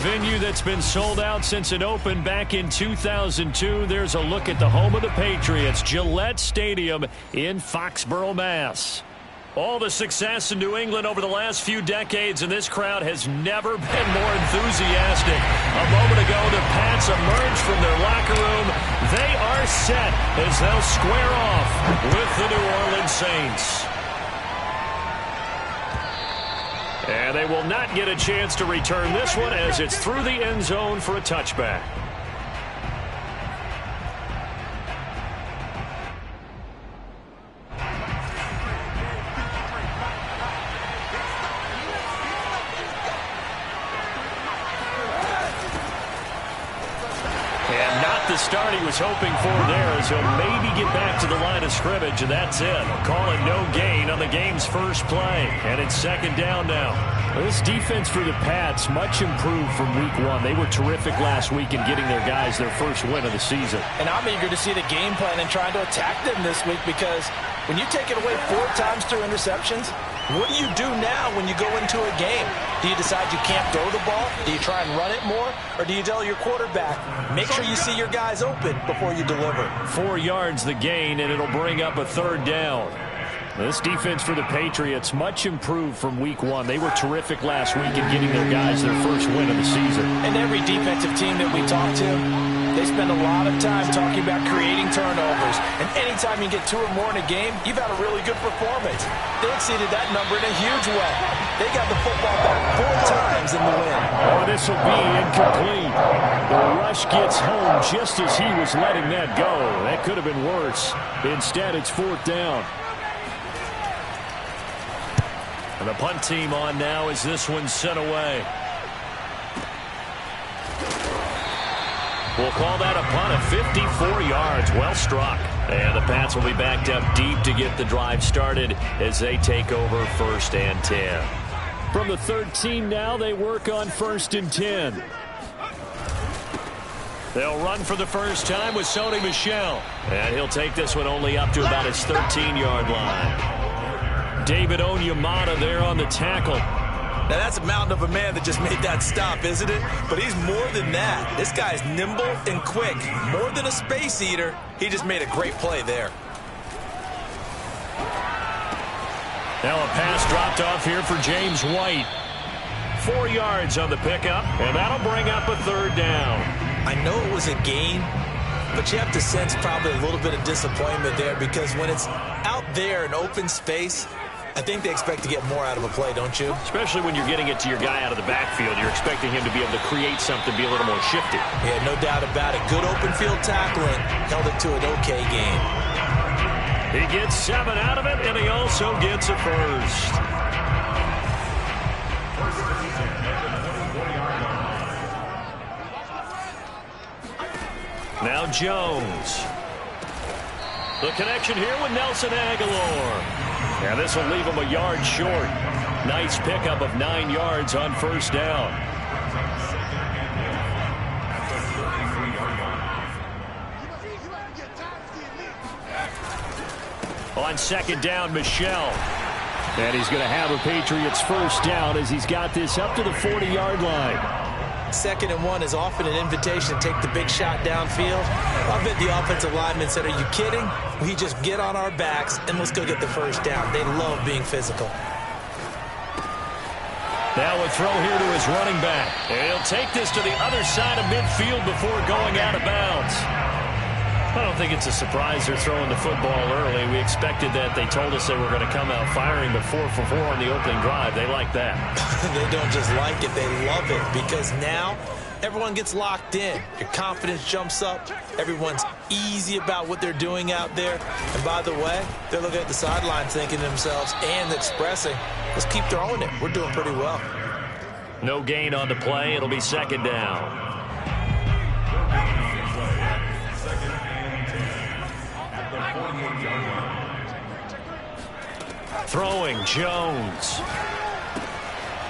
venue that's been sold out since it opened back in 2002. There's a look at the home of the Patriots, Gillette Stadium in Foxborough, Mass. All the success in New England over the last few decades, and this crowd has never been more enthusiastic. A moment ago, the Pats emerged from their locker room. They are set as they'll square off with the New Orleans Saints. And they will not get a chance to return this one as it's through the end zone for a touchback. The start he was hoping for there as he'll maybe get back to the line of scrimmage, and that's it. Call it no gain on the game's first play, and it's second down now. This defense for the Pats much improved from week one. They were terrific last week in getting their guys their first win of the season. And I'm eager to see the game plan and trying to attack them this week, because when you take it away 4 times through interceptions, what do you do now when you go into a game? Do you decide you can't throw the ball? Do you try and run it more? Or do you tell your quarterback, make sure you see your guys open before you deliver? 4 yards the gain, and it'll bring up a third down. This defense for the Patriots much improved from week one. They were terrific last week in getting their guys their first win of the season. And every defensive team that we talk to, they spend a lot of time talking about creating turnovers. And anytime you get 2 or more in a game, you've had a really good performance. They exceeded that number in a huge way. They got the football back 4 times in the win. Oh, this will be incomplete. The rush gets home just as he was letting that go. That could have been worse. Instead, it's 4th down. And the punt team on now as this one's sent away. We'll call that a punt of 54 yards. Well struck. And the Pats will be backed up deep to get the drive started as they take over 1st and 10. From the 13 now, they work on 1st and 10. They'll run for the first time with Sony Michel. And he'll take this one only up to about his 13-yard line. David Onyemata there on the tackle. Now, that's a mountain of a man that just made that stop, isn't it? But he's more than that. This guy's nimble and quick. More than a space eater. He just made a great play there. Now a pass dropped off here for James White. 4 yards on the pickup, and that'll bring up a 3rd down. I know it was a gain, but you have to sense probably a little bit of disappointment there, because when it's out there in open space, I think they expect to get more out of a play, don't you? Especially when you're getting it to your guy out of the backfield. You're expecting him to be able to create something, be a little more shifty. Yeah, no doubt about it. Good open field tackling. Held it to an okay gain. He gets 7 out of it, and he also gets a first. Now Jones. The connection here with Nelson Aguilar. Yeah, this will leave him a yard short. Nice pickup of 9 yards on 1st down. On 2nd down, Michel. And he's going to have a Patriots first down as he's got this up to the 40-yard line. 2nd and 1 is often an invitation to take the big shot downfield. I bet the offensive lineman said, are you kidding? We just get on our backs and let's go get the first down. They love being physical. Now a throw here to his running back. And he'll take this to the other side of midfield before going out of bounds. I don't think it's a surprise they're throwing the football early. We expected that. They told us they were going to come out firing the 4 for 4 on the opening drive. They like that. They don't just like it, they love it, because now everyone gets locked in. Your confidence jumps up. Everyone's easy about what they're doing out there. And by the way, they're looking at the sidelines thinking to themselves and expressing, let's keep throwing it. We're doing pretty well. No gain on the play. It'll be 2nd down. Throwing, Jones.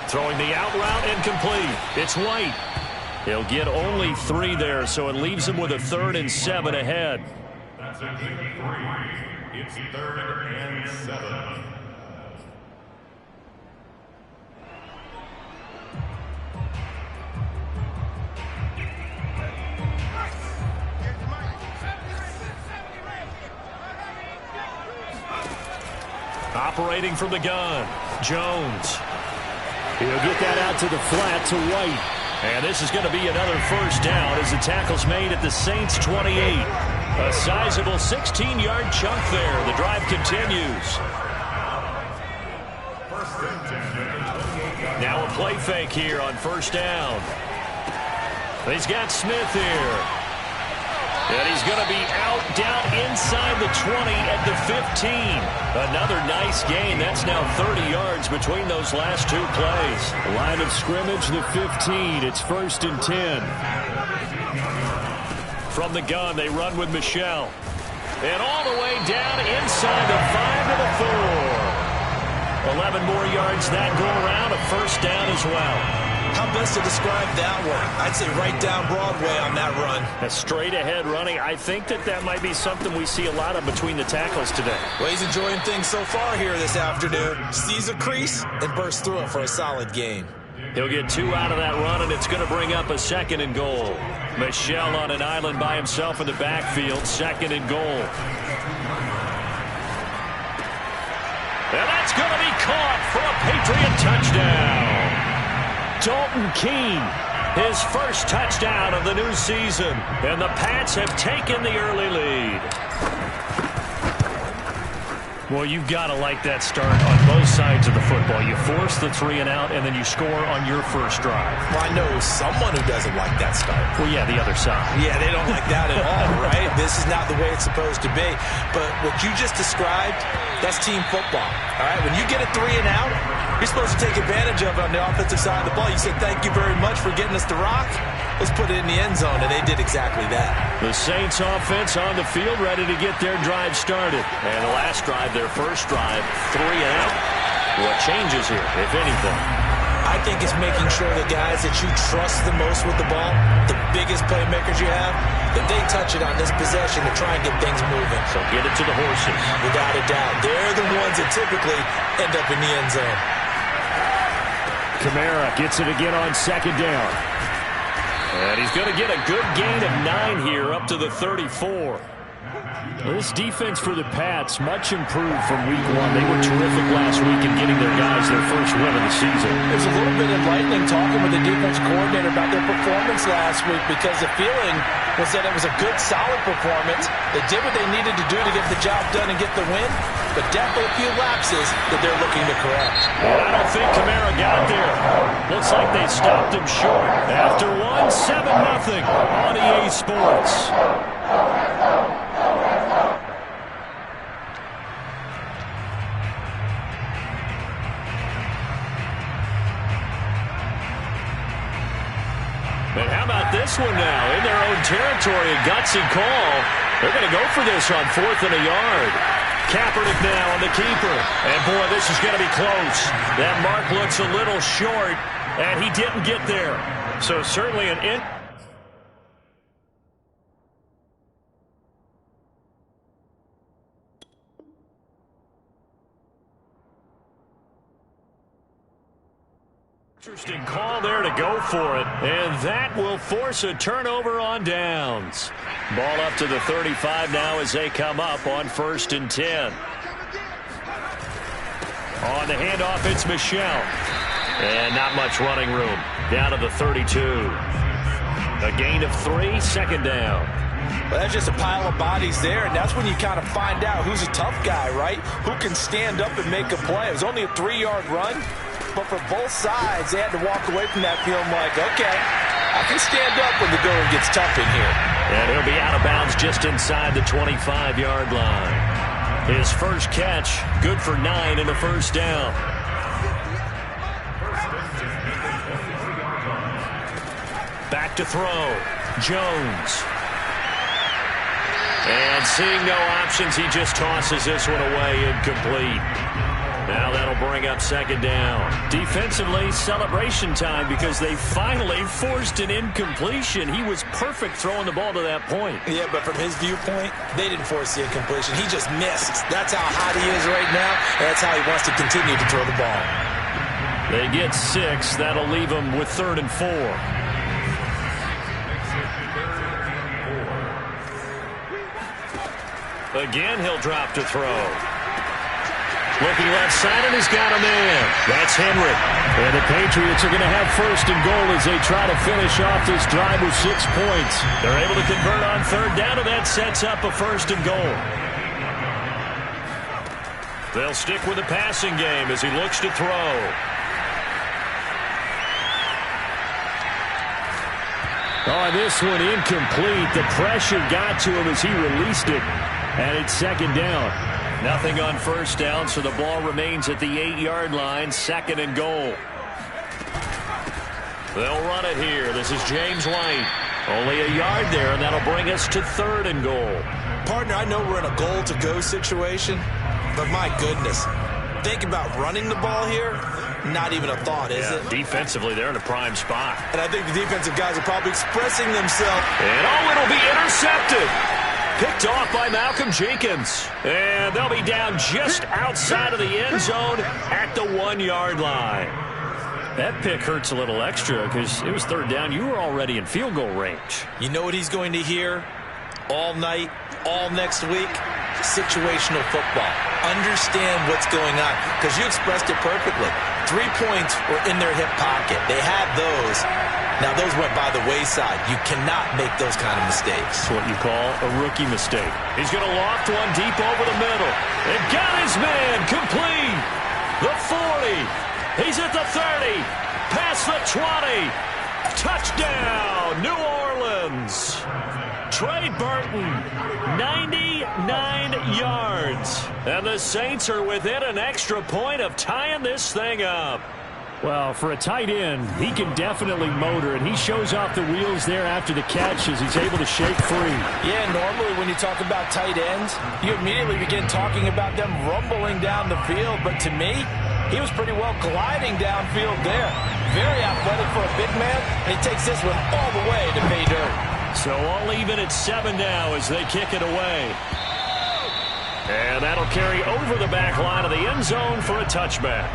Throwing the out route, incomplete. It's White. He'll get only 3 there, so it leaves him with a 3rd and 7 ahead. That's a 3. It's 3rd and 7. operating from the gun. Jones. He'll get that out to the flat to White. And this is going to be another first down as the tackle's made at the Saints 28. A sizable 16-yard chunk there. The drive continues. Now a play fake here on first down. He's got Smith here. And he's going to be out down inside the 20 at the 15. Another nice gain. That's now 30 yards between those last two plays. Line of scrimmage, the 15. It's 1st and 10. From the gun, they run with Michel. And all the way down inside the 5 to the 4. 11 more yards that go around. A first down as well. How best to describe that one? I'd say right down Broadway on that run. A straight-ahead running. I think that might be something we see a lot of between the tackles today. Well, he's enjoying things so far here this afternoon. Sees a crease and bursts through it for a solid gain. He'll get 2 out of that run, and it's going to bring up a 2nd and goal. Michel on an island by himself in the backfield. 2nd and goal. And that's going to be caught for a Patriot touchdown. Dalton Keene, his first touchdown of the new season. And the Pats have taken the early lead. Well, you've got to like that start on both sides of the football. You force the 3 and out, and then you score on your first drive. Well, I know someone who doesn't like that start. Well, yeah, the other side. Yeah, they don't like that at all, right? This is not the way it's supposed to be. But what you just described, that's team football. All right, when you get a 3 and out, you're supposed to take advantage of it on the offensive side of the ball. You said, thank you very much for getting us the rock. Let's put it in the end zone, and they did exactly that. The Saints offense on the field ready to get their drive started. And the last drive, their first drive, 3 and out. What changes here, if anything? I think it's making sure the guys that you trust the most with the ball, the biggest playmakers you have, that they touch it on this possession to try and get things moving. So get it to the horses. Without a doubt. They're the ones that typically end up in the end zone. Kamara gets it again on 2nd down. And he's going to get a good gain of 9 here up to the 34. This defense for the Pats, much improved from week 1. They were terrific last week in getting their guys their first win of the season. It was a little bit enlightening talking with the defense coordinator about their performance last week because the feeling was that it was a good, solid performance. They did what they needed to do to get the job done and get the win, but definitely a few lapses that they're looking to correct. Well, I don't think Kamara got there. Looks like they stopped him short. After 7-0 on EA Sports. And how about this one now? In their own territory, a gutsy call. They're going to go for this on 4th and a yard. Kaepernick now on the keeper. And, boy, this is going to be close. That mark looks a little short, and he didn't get there. So certainly an interesting call there to go for it, and that will force a turnover on downs. Ball up to the 35 now as they come up on 1st and 10. On the handoff, it's Michel. And not much running room. Down to the 32. A gain of 3, 2nd down. Well, that's just a pile of bodies there, and that's when you kind of find out who's a tough guy, right? Who can stand up and make a play. It was only a 3-yard run. But for both sides, they had to walk away from that feeling like, okay, I can stand up when the going gets tough in here. And he'll be out of bounds just inside the 25-yard line. His first catch, good for 9 in the first down. Back to throw. Jones. And seeing no options, he just tosses this one away, incomplete. Now that'll bring up 2nd down. Defensively, celebration time because they finally forced an incompletion. He was perfect throwing the ball to that point. Yeah, but from his viewpoint, they didn't force the incompletion. He just missed. That's how hot he is right now, and that's how he wants to continue to throw the ball. They get 6. That'll leave him with 3rd and 4. Again, he'll drop to throw. Looking left side, and he's got a man. That's Henry. And the Patriots are going to have first and goal as they try to finish off this drive with 6 points. They're able to convert on third down, and that sets up a first and goal. They'll stick with the passing game as he looks to throw. Oh, this one incomplete. The pressure got to him as he released it, and it's second down. Nothing on first down, so the ball remains at the 8-yard line, second and goal. They'll run it here. This is James White. Only a yard there, and that'll bring us to third and goal. Partner, I know we're in a goal-to-go situation, but my goodness, think about running the ball here. Not even a thought, is it? Defensively, they're in a prime spot. And I think the defensive guys are probably expressing themselves. And it'll be intercepted. Picked off by Malcolm Jenkins. And they'll be down just outside of the end zone at the 1-yard line. That pick hurts a little extra because it was third down. You were already in field goal range. You know what he's going to hear all night, all next week? Situational football. Understand what's going on, because you expressed it perfectly. 3 points were in their hip pocket. They had those. Now, those went by the wayside. You cannot make those kind of mistakes. It's what you call a rookie mistake. He's going to loft one deep over the middle. And got his man complete. The 40. He's at the 30. Past the 20. Touchdown, New Orleans. Trey Burton, 99 yards. And the Saints are within an extra point of tying this thing up. Well, for a tight end, he can definitely motor, and he shows off the wheels there after the catch as he's able to shake free. Yeah, normally when you talk about tight ends, you immediately begin talking about them rumbling down the field. But to me, he was pretty well gliding downfield there. Very athletic for a big man, and he takes this one all the way to pay dirt. So all even at 7 now as they kick it away. And that'll carry over the back line of the end zone for a touchback.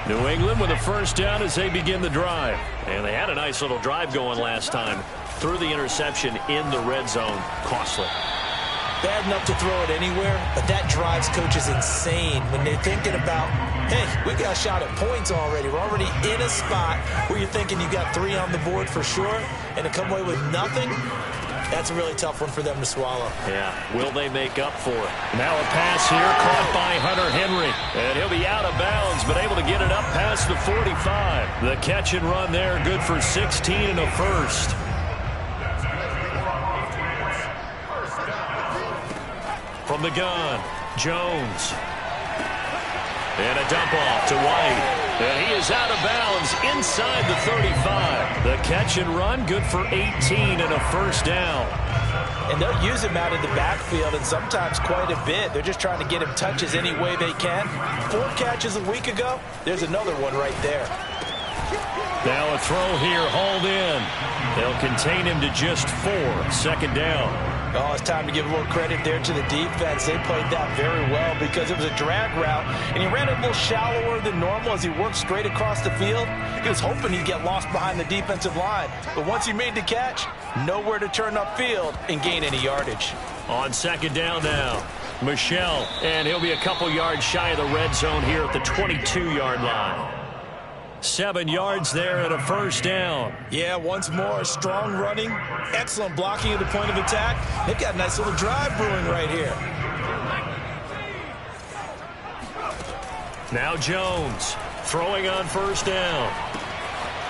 New England with a first down as they begin the drive. And they had a nice little drive going last time. Threw the interception in the red zone. Costly. Bad enough to throw it anywhere, but that drives coaches insane when they're thinking about, hey, we got a shot at points already. We're already in a spot where you're thinking you got 3 on the board for sure, and to come away with nothing, that's a really tough one for them to swallow. Yeah, will they make up for it? Now a pass here caught by Hunter Henry, and he'll be out of bounds, but able to get it up past the 45. The catch and run there, good for 16 and a first. From the gun, Jones. And a dump off to White. And he is out of bounds inside the 35. The catch and run, good for 18 and a first down. And they'll use him out of the backfield, and sometimes quite a bit. They're just trying to get him touches any way they can. 4 catches a week ago. There's another one right there. Now a throw here, hauled in. They'll contain him to just 4. Second down. Oh, it's time to give a little credit there to the defense. They played that very well because it was a drag route, and he ran it a little shallower than normal as he worked straight across the field. He was hoping he'd get lost behind the defensive line, but once he made the catch, nowhere to turn upfield and gain any yardage. On second down now, Michel, and he'll be a couple yards shy of the red zone here at the 22-yard line. 7 yards there and a first down. Yeah, once more, strong running, excellent blocking at the point of attack. They've got a nice little drive brewing right here. Now Jones throwing on first down.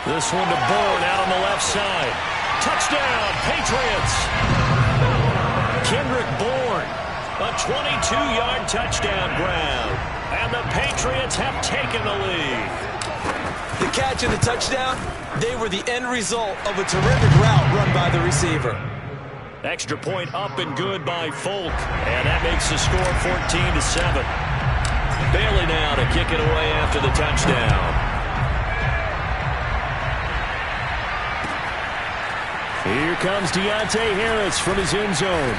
This one to Bourne out on the left side. Touchdown, Patriots. Kendrick Bourne, a 22-yard touchdown grab. And the Patriots have taken the lead. The catch and the touchdown, they were the end result of a terrific route run by the receiver. Extra point up and good by Folk. And that makes the score 14-7. Bailey now to kick it away after the touchdown. Here comes Deontay Harris from his end zone.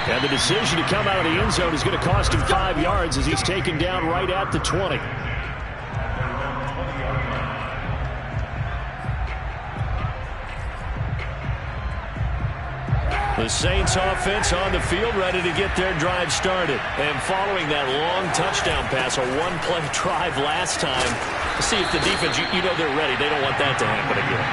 And the decision to come out of the end zone is going to cost him 5 yards as he's taken down right at the 20. The Saints offense on the field, ready to get their drive started. And following that long touchdown pass, a one-play drive last time, see if the defense, you know they're ready. They don't want that to happen again.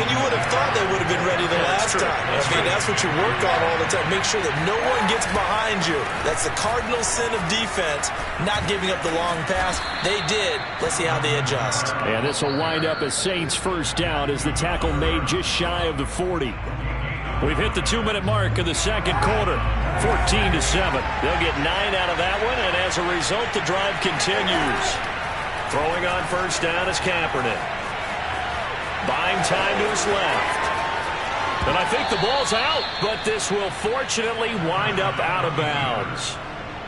And you would have thought they would have been ready the last time. That's what you work on all the time. Make sure that no one gets behind you. That's the cardinal sin of defense, not giving up the long pass. They did. Let's see how they adjust. And this will wind up a Saints first down as the tackle made just shy of the 40. We've hit the 2-minute mark of the second quarter. 14-7. They'll get 9 out of that one, and as a result, the drive continues. Throwing on first down is Kaepernick. Buying time to his left. And I think the ball's out, but this will fortunately wind up out of bounds.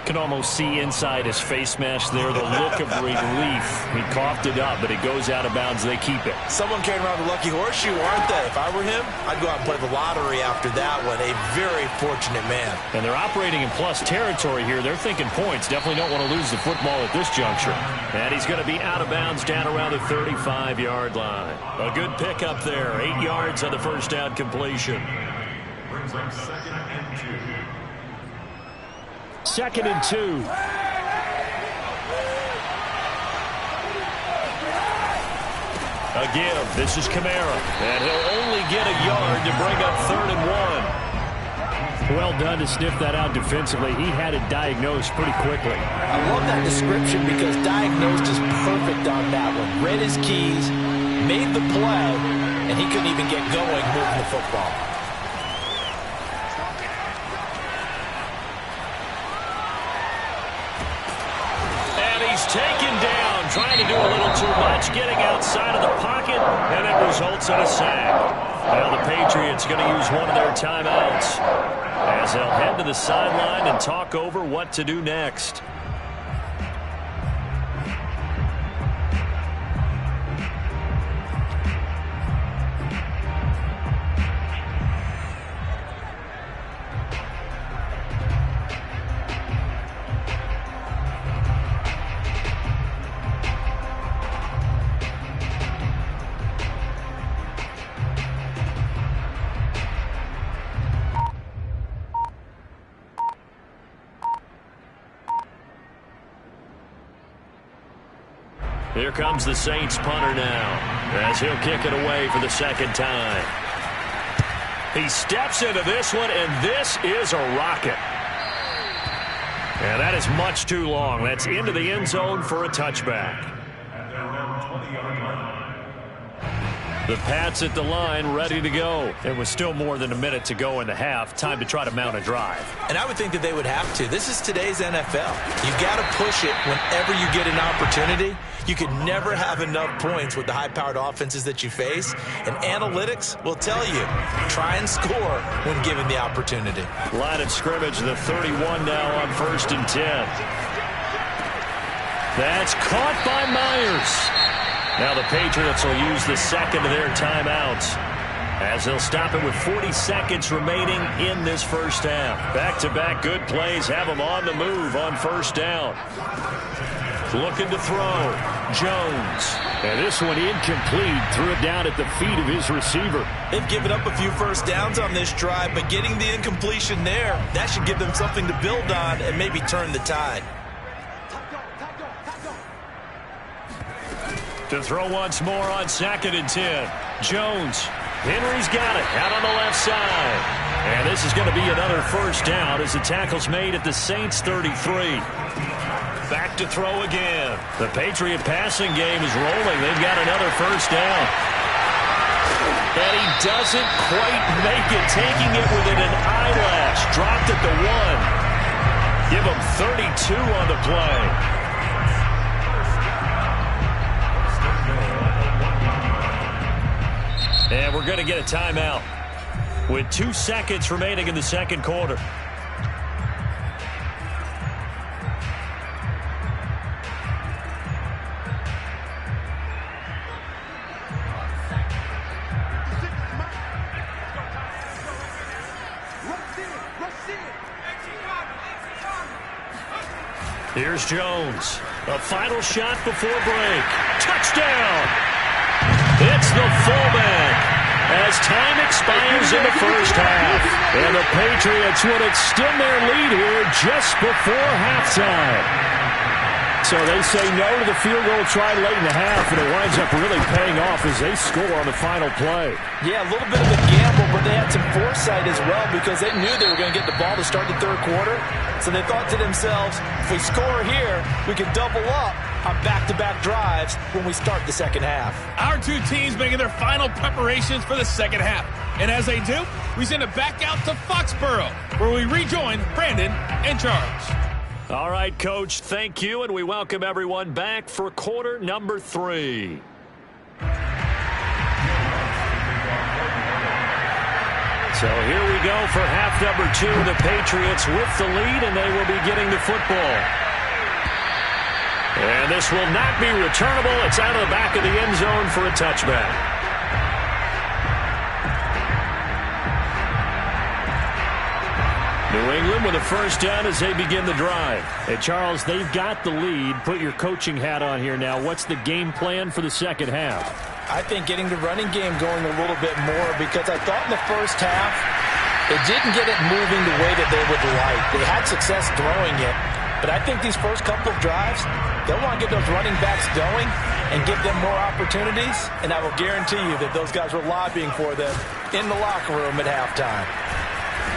Can almost see inside his face mask there the look of relief. He coughed it up, but it goes out of bounds. They keep it. Someone carrying around the lucky horseshoe, aren't they? If I were him, I'd go out and play the lottery after that one. A very fortunate man. And they're operating in plus territory here. They're thinking points. Definitely don't want to lose the football at this juncture. And he's going to be out of bounds down around the 35-yard line. A good pickup there. 8 yards on the first down completion. Brings up 2nd and 2. 2nd and 2. A give. This is Kamara. And he'll only get a yard to bring up 3rd and 1. Well done to sniff that out defensively. He had it diagnosed pretty quickly. I love that description because diagnosed is perfect on that one. Read his keys, made the play, and he couldn't even get going moving the football. He's taken down, trying to do a little too much, getting outside of the pocket, and it results in a sack. Now the Patriots going to use one of their timeouts as they'll head to the sideline and talk over what to do next. Here comes the Saints punter now as he'll kick it away for the second time. He steps into this one, and this is a rocket. And that is much too long. That's into the end zone for a touchback. The Pats at the line, ready to go. It was still more than a minute to go in the half. Time to try to mount a drive. And I would think that they would have to. This is today's NFL. You've got to push it whenever you get an opportunity. You can never have enough points with the high-powered offenses that you face. And analytics will tell you, try and score when given the opportunity. Line of scrimmage, the 31 now on 1st and 10. That's caught by Myers. Now the Patriots will use the second of their timeouts as they'll stop it with 40 seconds remaining in this first half. Back-to-back good plays have them on the move on first down. Looking to throw. Jones. And this one incomplete. Threw it down at the feet of his receiver. They've given up a few first downs on this drive, but getting the incompletion there, that should give them something to build on and maybe turn the tide. To throw once more on 2nd and 10. Jones. Henry's got it out on the left side. And this is going to be another first down as the tackle's made at the Saints 33. Back to throw again. The Patriot passing game is rolling. They've got another first down. And he doesn't quite make it, taking it within an eyelash. Dropped at the 1. Give him 32 on the play. And we're going to get a timeout with 2 seconds remaining in the second quarter. Here's Jones. A final shot before break. Touchdown! It's the fullback as time expires in the first half. And the Patriots would extend their lead here just before halftime. So they say no to the field goal try late in the half, and it winds up really paying off as they score on the final play. Yeah, a little bit of a gamble, but they had some foresight as well because they knew they were going to get the ball to start the third quarter. So they thought to themselves, if we score here, we can double up on back-to-back drives when we start the second half. Our two teams making their final preparations for the second half. And as they do, we send it back out to Foxborough, where we rejoin Brandon and Charles. All right, Coach, thank you, and we welcome everyone back for quarter number 3. So here we go for half number 2. The Patriots with the lead, and they will be getting the football. And this will not be returnable. It's out of the back of the end zone for a touchback. New England with a first down as they begin the drive. Hey, Charles, they've got the lead. Put your coaching hat on here now. What's the game plan for the second half? I think getting the running game going a little bit more because I thought in the first half it didn't get it moving the way that they would like. They had success throwing it, but I think these first couple of drives, they'll want to get those running backs going and give them more opportunities, and I will guarantee you that those guys were lobbying for them in the locker room at halftime.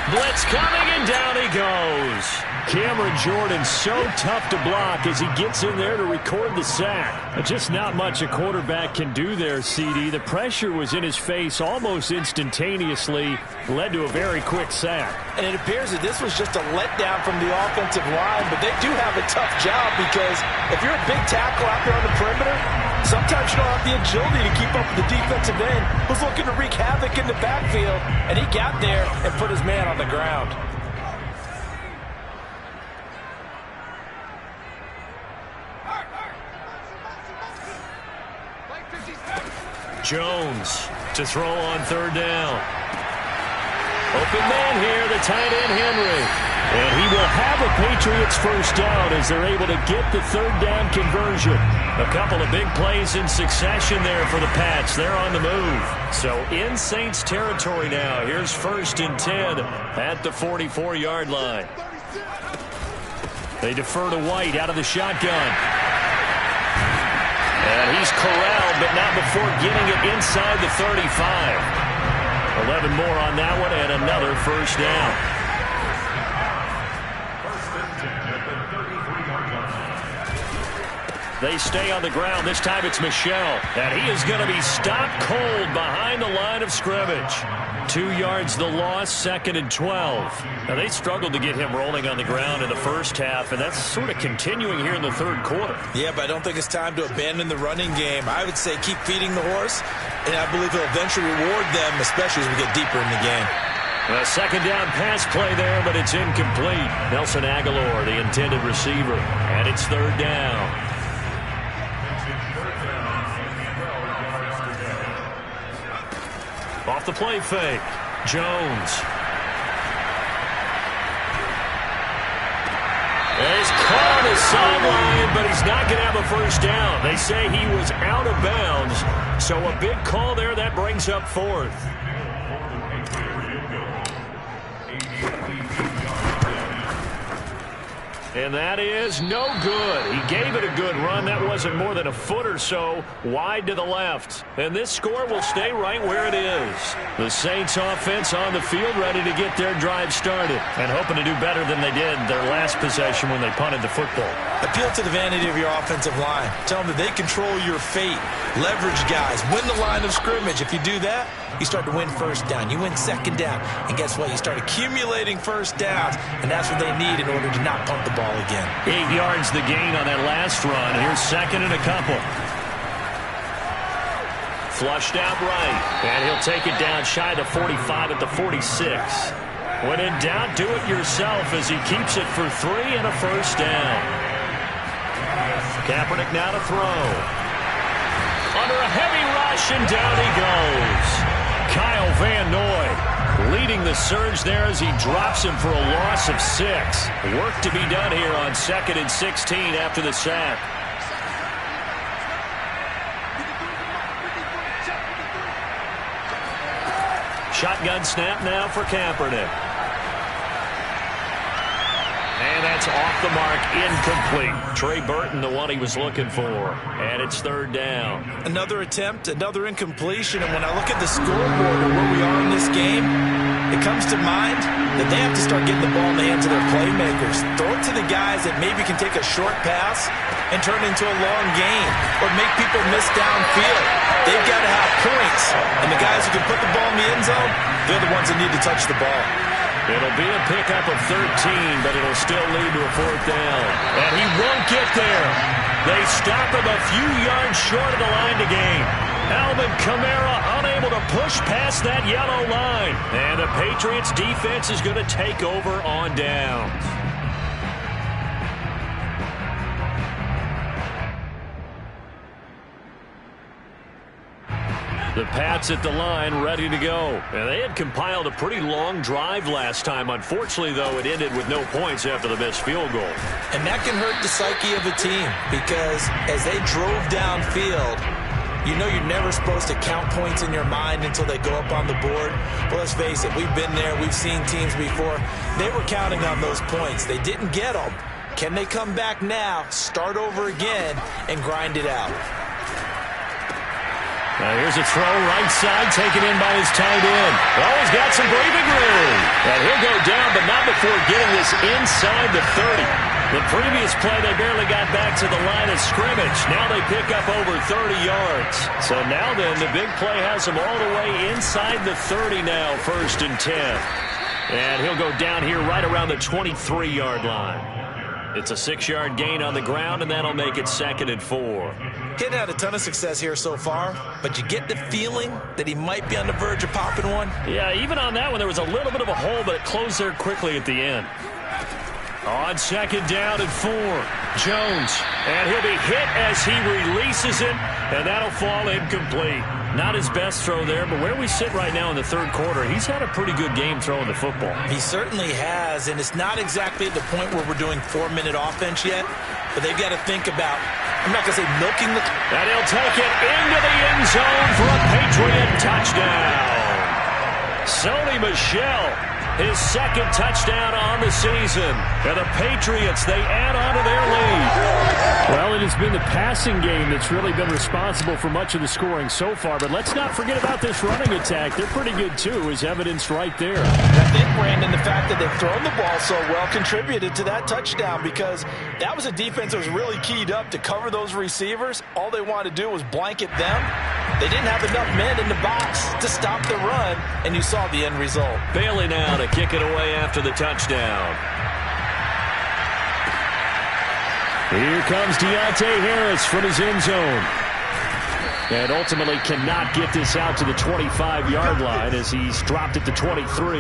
Blitz coming, and down he goes. Cameron Jordan so tough to block as he gets in there to record the sack. Just not much a quarterback can do there, CD. The pressure was in his face almost instantaneously, led to a very quick sack. And it appears that this was just a letdown from the offensive line, but they do have a tough job because if you're a big tackle out there on the perimeter, sometimes you don't have the agility to keep up with the defensive end who's looking to wreak havoc in the backfield, and he got there and put his man on the ground. Jones to throw on third down. Open man here, the tight end Henry. And he will have a Patriots first down as they're able to get the third down conversion. A couple of big plays in succession there for the Pats. They're on the move. So in Saints territory now. Here's 1st and 10 at the 44-yard line. They defer to White out of the shotgun. And he's corralled, but not before getting it inside the 35. 11 more on that one, and another first down. They stay on the ground. This time it's Michel. And he is going to be stopped cold behind the line of scrimmage. 2 yards the loss, 2nd and 12. Now they struggled to get him rolling on the ground in the first half, and that's sort of continuing here in the third quarter. Yeah, but I don't think it's time to abandon the running game. I would say keep feeding the horse, and I believe he'll eventually reward them, especially as we get deeper in the game. A second down pass play there, but it's incomplete. Nelson Aguilar, the intended receiver, and it's third down. Off the play fake, Jones. He's caught his sideline, but he's not going to have a first down. They say he was out of bounds, so a big call there that brings up 4th. And that is no good. He gave it a good run. That wasn't more than a foot or so wide to the left. And this score will stay right where it is. The Saints offense on the field ready to get their drive started and hoping to do better than they did their last possession when they punted the football. Appeal to the vanity of your offensive line. Tell them that they control your fate. Leverage guys. Win the line of scrimmage. If you do that, you start to win first down. You win second down. And guess what? You start accumulating first downs. And that's what they need in order to not punt the ball again. 8 yards the gain on that last run. Here's 2nd and a couple. Flushed out right. And he'll take it down shy of the 45 at the 46. When in doubt, do it yourself as he keeps it for 3 and a first down. Kaepernick now to throw. Under a heavy rush, and down he goes. Kyle Van Noy leading the surge there as he drops him for a loss of 6. Work to be done here on 2nd and 16 after the sack. Shotgun snap now for Kaepernick. And that's off the mark, incomplete. Trey Burton, the one he was looking for. And it's third down. Another attempt, another incompletion. And when I look at the scoreboard and where we are in this game, it comes to mind that they have to start getting the ball in the hands of their playmakers. Throw it to the guys that maybe can take a short pass and turn it into a long gain or make people miss downfield. They've got to have points. And the guys who can put the ball in the end zone, they're the ones that need to touch the ball. It'll be a pickup of 13, but it'll still lead to a fourth down. And he won't get there. They stop him a few yards short of the line to gain. Alvin Kamara unable to push past that yellow line. And the Patriots defense is going to take over on downs. The Pats at the line, ready to go. And they had compiled a pretty long drive last time. Unfortunately, though, it ended with no points after the missed field goal. And that can hurt the psyche of a team because as they drove downfield, you know you're never supposed to count points in your mind until they go up on the board. But let's face it, we've been there. We've seen teams before. They were counting on those points. They didn't get them. Can they come back now, start over again, and grind it out? Now here's a throw right side taken in by his tight end. Oh, he's got some breathing room. And he'll go down, but not before getting this inside the 30. The previous play, they barely got back to the line of scrimmage. Now they pick up over 30 yards. So now then, the big play has him all the way inside the 30 now, 1st and 10. And he'll go down here right around the 23-yard line. It's a 6-yard gain on the ground, and that'll make it 2nd and 4. He's had a ton of success here so far, but you get the feeling that he might be on the verge of popping one. Yeah, even on that one, there was a little bit of a hole, but it closed there quickly at the end. On 2nd down and 4, Jones. And he'll be hit as he releases it, and that'll fall incomplete. Not his best throw there, but where we sit right now in the 3rd quarter, he's had a pretty good game throwing the football. He certainly has, and it's not exactly at the point where we're doing 4-minute offense yet, but they've got to think about, I'm not going to say milking the... And he'll take it into the end zone for a Patriot touchdown. Sony Michel, his 2nd touchdown on the season. And the Patriots, they add on to their lead. Well, it has been the passing game that's really been responsible for much of the scoring so far. But let's not forget about this running attack. They're pretty good, too, as evidenced right there. I think, Brandon, the fact that they've thrown the ball so well contributed to that touchdown because that was a defense that was really keyed up to cover those receivers. All they wanted to do was blanket them. They didn't have enough men in the box to stop the run, and you saw the end result. Bailey now to kick it away after the touchdown. Here comes Deontay Harris from his end zone. And ultimately cannot get this out to the 25-yard line as he's dropped it to 23.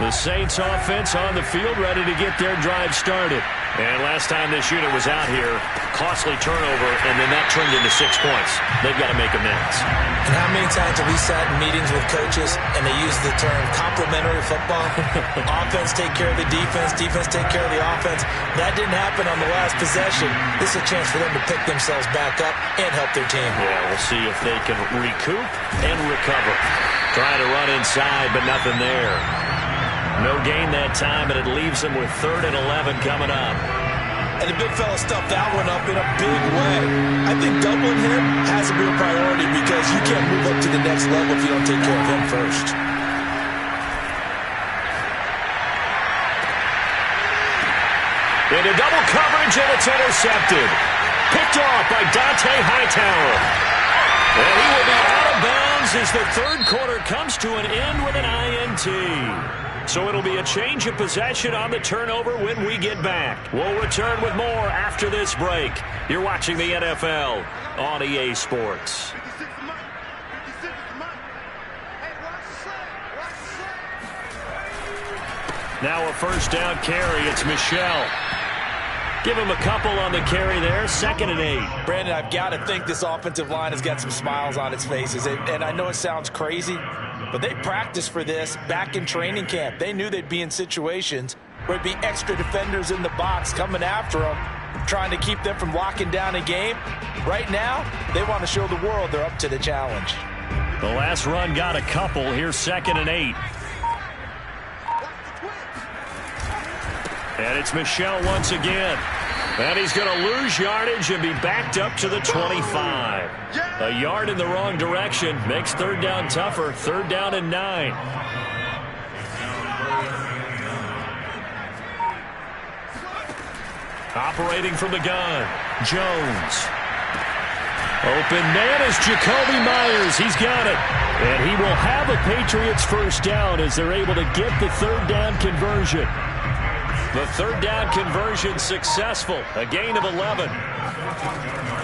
The Saints offense on the field, ready to get their drive started. And last time this unit was out here, costly turnover, and then that turned into 6 points. They've got to make amends. And how many times have we sat in meetings with coaches and they use the term complementary football? Offense take care of the defense, defense take care of the offense. That didn't happen on the last possession. This is a chance for them to pick themselves back up and help their team. Yeah, we'll see if they can recoup and recover. Trying to run inside, but nothing there. No gain that time, and it leaves them with 3rd and 11 coming up. And the big fella stuffed that one up in a big way. I think doubling him has to be a priority because you can't move up to the next level if you don't take care of him first. Into double coverage, and it's intercepted. Picked off by Dante Hightower. And he will be out of bounds as the 3rd quarter comes to an end with an INT. So it'll be a change of possession on the turnover when we get back. We'll return with more after this break. You're watching the NFL on EA Sports. Now a 1st down carry. It's Michel. Give him a couple on the carry there. 2nd and 8. Brandon, I've got to think this offensive line has got some smiles on its faces. And I know it sounds crazy, but they practiced for this back in training camp. They knew they'd be in situations where it'd be extra defenders in the box coming after them, trying to keep them from locking down a game. Right now, they want to show the world they're up to the challenge. The last run got a couple. Here's 2nd and 8. And it's Michel once again. And he's going to lose yardage and be backed up to the 25. A yard in the wrong direction makes 3rd down tougher. 3rd down and 9. Operating from the gun, Jones. Open man is Jacoby Myers. He's got it. And he will have a Patriots 1st down as they're able to get the 3rd down conversion. The 3rd down conversion successful. A gain of 11.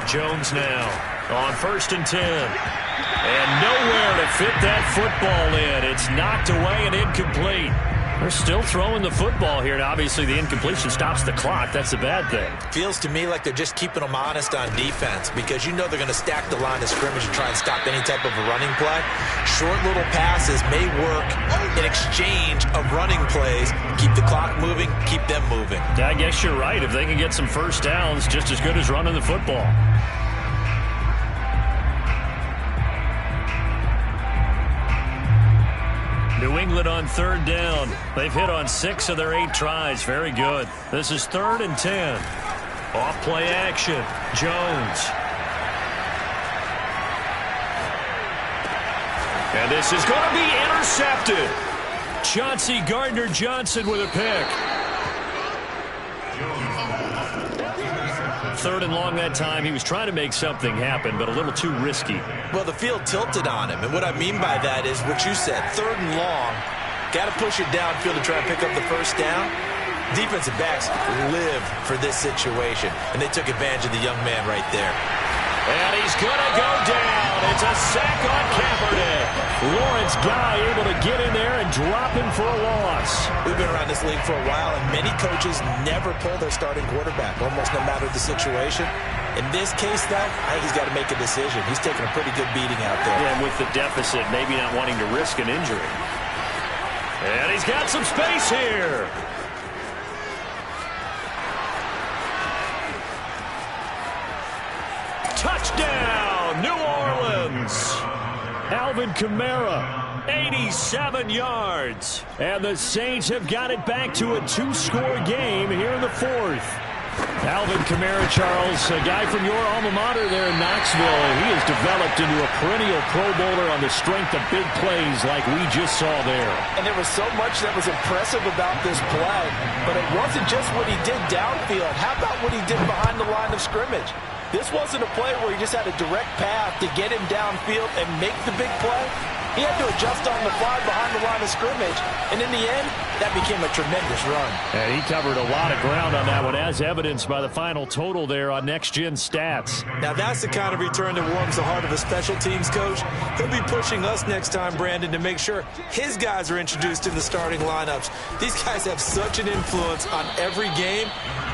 Jones now on 1st and 10. And nowhere to fit that football in. It's knocked away and incomplete. They're still throwing the football here, and obviously the incompletion stops the clock. That's a bad thing. Feels to me like they're just keeping them honest on defense because you know they're going to stack the line of scrimmage and try and stop any type of a running play. Short little passes may work in exchange of running plays. Keep the clock moving, keep them moving. I guess you're right. If they can get some 1st downs, just as good as running the football. New England on 3rd down. They've hit on 6 of their 8 tries. Very good. This is 3rd and 10. Off play action. Jones. And this is going to be intercepted. Chauncey Gardner-Johnson with a pick. 3rd and long that time. He was trying to make something happen, but a little too risky. Well, the field tilted on him, and what I mean by that is what you said, 3rd and long. Got to push it downfield to try and pick up the 1st down. Defensive backs live for this situation, and they took advantage of the young man right there. And he's going to go down. It's a sack on Kaepernick. Lawrence Guy able to get in there and drop him for a loss. We've been around this league for a while, and many coaches never pull their starting quarterback, almost no matter the situation. In this case, though, I think he's got to make a decision. He's taking a pretty good beating out there. Yeah, and with the deficit, maybe not wanting to risk an injury. And he's got some space here. Touchdown, New Orleans. Alvin Kamara, 87 yards. And the Saints have got it back to a 2-score game here in the 4th. Alvin Kamara, Charles, a guy from your alma mater there in Knoxville. He has developed into a perennial Pro Bowler on the strength of big plays like we just saw there. And there was so much that was impressive about this play, but it wasn't just what he did downfield. How about what he did behind the line of scrimmage? This wasn't a play where he just had a direct path to get him downfield and make the big play. He had to adjust on the fly behind the line of scrimmage. And in the end, that became a tremendous run. And he covered a lot of ground on that one, as evidenced by the final total there on Next Gen Stats. Now, that's the kind of return that warms the heart of a special teams coach. He'll be pushing us next time, Brandon, to make sure his guys are introduced to the starting lineups. These guys have such an influence on every game.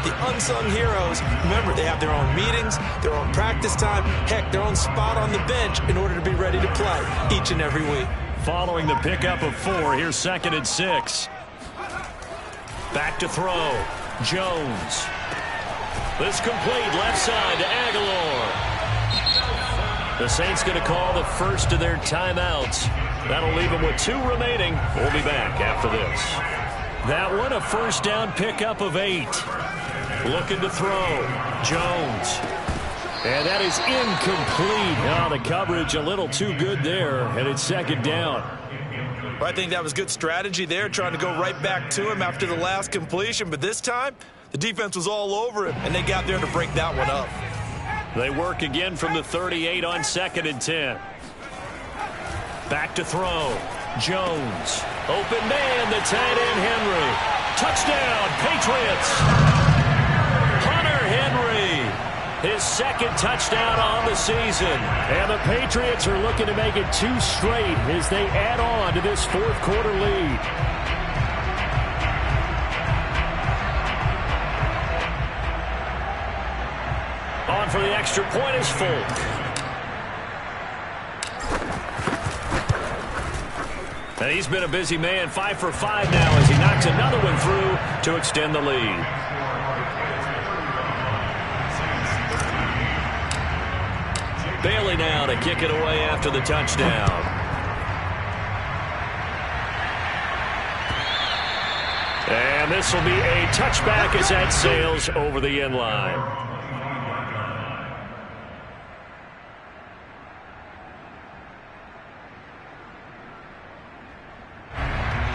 The unsung heroes, remember, they have their own meetings, their own practice time, heck, their own spot on the bench in order to be ready to play each and every week. Following the pickup of 4, here's 2nd and 6. Back to throw. Jones. This complete left side to Aguilar. The Saints going to call the first of their timeouts. That'll leave them with 2 remaining. We'll be back after this. That one, a 1st down pickup of 8. Looking to throw. Jones. And that is incomplete. Now the coverage a little too good there, and it's 2nd down. Well, I think that was good strategy there, trying to go right back to him after the last completion. But this time, the defense was all over him, and they got there to break that one up. They work again from the 38 on 2nd and 10. Back to throw. Jones. Open man, the tight end Henry. Touchdown, Patriots. Hunter Henry, his 2nd touchdown on the season. And the Patriots are looking to make it 2 straight as they add on to this 4th quarter lead. On for the extra point is Folk. And he's been a busy man, 5 for 5 now as he knocks another one through to extend the lead. Bailey now to kick it away after the touchdown. And this will be a touchback as that sails over the end line.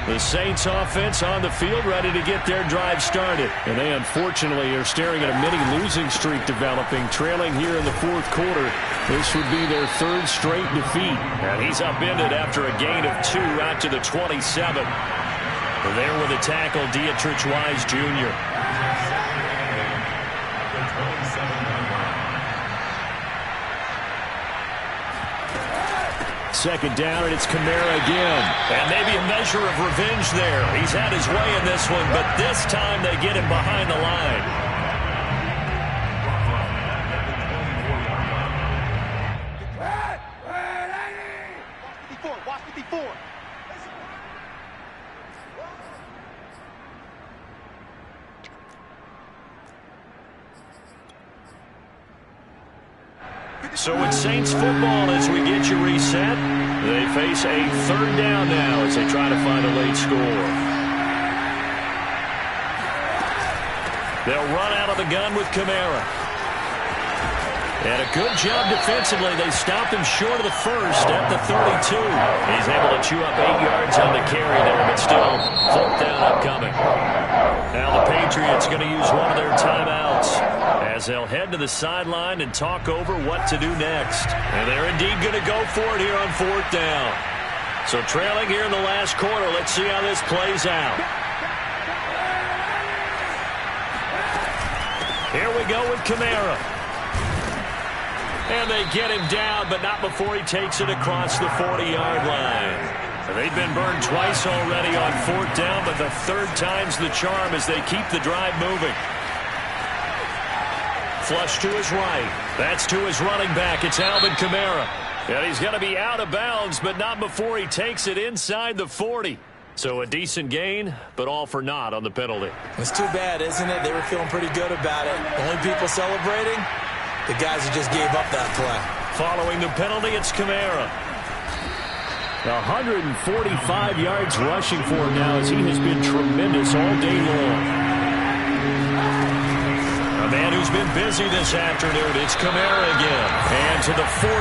The Saints offense on the field ready to get their drive started. And they unfortunately are staring at a mini losing streak developing, trailing here in the fourth quarter. This would be their third straight defeat. And he's upended after a gain of 2 out to the 27. There with a tackle, Dietrich Wise Jr. Second down, and it's Kamara again. And maybe a measure of revenge there. He's had his way in this one, but this time they get him behind the line. So it's Saints football as we get you reset. They face a third down now as they try to find a late score. They'll run out of the gun with Kamara. And a good job defensively. They stopped him short of the first at the 32. He's able to chew up 8 yards on the carry there, but still fourth down upcoming. Now the Patriots going to use one of their timeouts as they'll head to the sideline and talk over what to do next. And they're indeed going to go for it here on fourth down. So trailing here in the last quarter, let's see how this plays out. Here we go with Kamara. And they get him down, but not before he takes it across the 40-yard line. They've been burned twice already on fourth down, but the third time's the charm as they keep the drive moving. Flush to his right. That's to his running back. It's Alvin Kamara. And he's going to be out of bounds, but not before he takes it inside the 40. So a decent gain, but all for naught on the penalty. It's too bad, isn't it? They were feeling pretty good about it. The only people celebrating, the guys who just gave up that play. Following the penalty, it's Kamara. 145 yards rushing for him now as he has been tremendous all day long. A man who's been busy this afternoon, it's Kamara again. And to the 46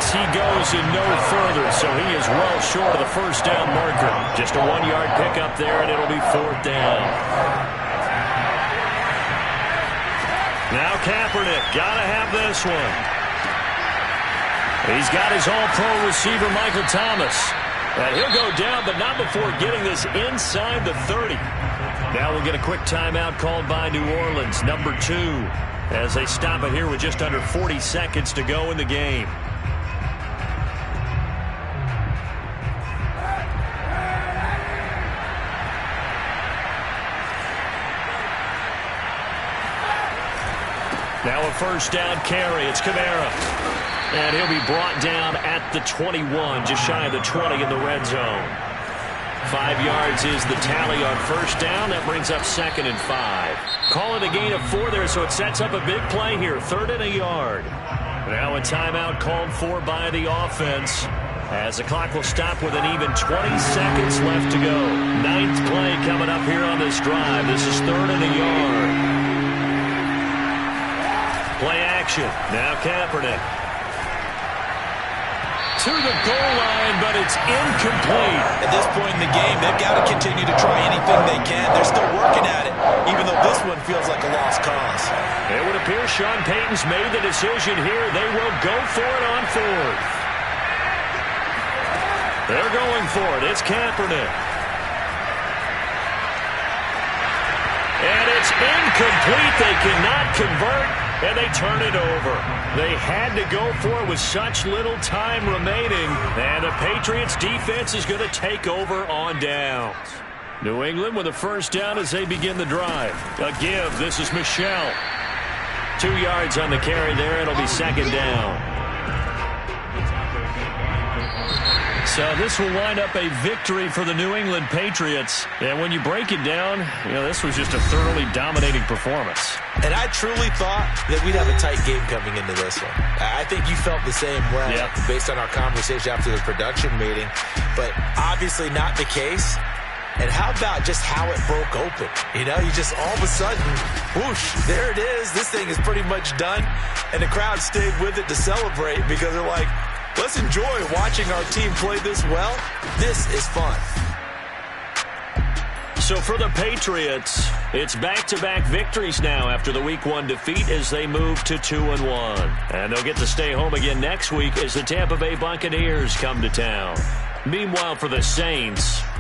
he goes and no further, so he is well short of the first down marker. Just a 1-yard pickup there, and it'll be fourth down. Now Kaepernick, gotta have this one. He's got his all-pro receiver, Michael Thomas. And he'll go down, but not before getting this inside the 30. Now we'll get a quick timeout called by New Orleans, number 2, as they stop it here with just under 40 seconds to go in the game. Now a first down carry. It's Kamara. And he'll be brought down at the 21, just shy of the 20 in the red zone. 5 yards is the tally on first down. That brings up 2nd and 5. Call it a gain of 4 there, so it sets up a big play here. 3rd and a yard. Now a timeout called for by the offense, as the clock will stop with an even 20 seconds left to go. 9th play coming up here on this drive. This is 3rd and a yard. Play action. Now Kaepernick. To the goal line, but it's incomplete. At this point in the game, they've got to continue to try anything they can. They're still working at it, even though this one feels like a lost cause. It would appear Sean Payton's made the decision here. They will go for it on 4th. They're going for it. It's Kaepernick. And it's incomplete. They cannot convert, and they turn it over. They had to go for it with such little time remaining, and the Patriots defense is going to take over on downs. New England with a first down as they begin the drive. A give. This is Michel. 2 yards on the carry there. It'll be 2nd down. So this will wind up a victory for the New England Patriots. And when you break it down, this was just a thoroughly dominating performance. And I truly thought that we'd have a tight game coming into this one. I think you felt the same way based on our conversation after the production meeting. But obviously not the case. And how about just how it broke open? You just all of a sudden, whoosh, there it is. This thing is pretty much done. And the crowd stayed with it to celebrate because they're like, let's enjoy watching our team play this well. This is fun. So for the Patriots, it's back-to-back victories now after the Week 1 defeat as they move to 2-1. And they'll get to stay home again next week as the Tampa Bay Buccaneers come to town. Meanwhile, for the Saints,